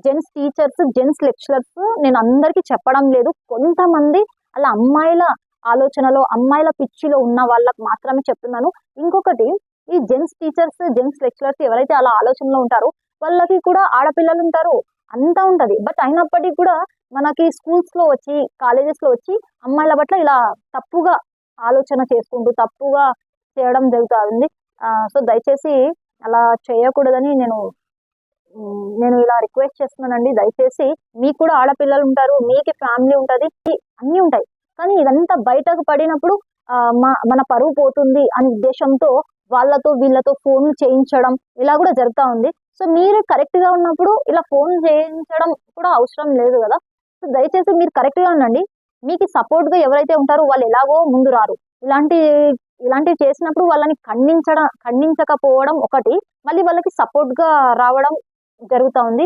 Gents teachers, gents lecturers నేను అందరికీ చెప్పడం లేదు. కొంతమంది అలా అమ్మాయిల ఆలోచనలో, అమ్మాయిల పిచ్చిలో ఉన్న వాళ్ళకి మాత్రమే చెప్తున్నాను. ఇంకొకటి, ఈ జెంట్స్ టీచర్స్, జెంట్స్ లెక్చరర్స్ ఎవరైతే అలా ఆలోచనలో ఉంటారో వాళ్ళకి కూడా ఆడపిల్లలు ఉంటారు, అంతా ఉంటది. బట్ అయినప్పటికీ కూడా మనకి స్కూల్స్ లో వచ్చి, కాలేజెస్ లో వచ్చి అమ్మాయిల పట్ల ఇలా తప్పుగా ఆలోచన చేసుకుంటూ తప్పుగా చేయడం జరుగుతుంది. సో దయచేసి అలా చేయకూడదని నేను ఇలా రిక్వెస్ట్ చేస్తున్నానండి. దయచేసి మీకు కూడా ఆడపిల్లలు ఉంటారు, మీకు ఫ్యామిలీ ఉంటది, అన్నీ ఉంటాయి. కానీ ఇదంతా బయటకు పడినప్పుడు మన పరువు పోతుంది అనే ఉద్దేశంతో వాళ్ళతో వీళ్ళతో ఫోన్లు చేయించడం ఇలా కూడా జరుగుతూ ఉంది. సో మీరు కరెక్ట్ గా ఉన్నప్పుడు ఇలా ఫోన్ చేయించడం కూడా అవసరం లేదు కదా. సో దయచేసి మీరు కరెక్ట్ గా ఉండండి. మీకు సపోర్ట్ గా ఎవరైతే ఉంటారో వాళ్ళు ఎలాగో ముందు రారు. ఇలాంటివి చేసినప్పుడు వాళ్ళని ఖండించకపోవడం ఒకటి, మళ్ళీ వాళ్ళకి సపోర్ట్ గా రావడం జరుగుతూ ఉంది.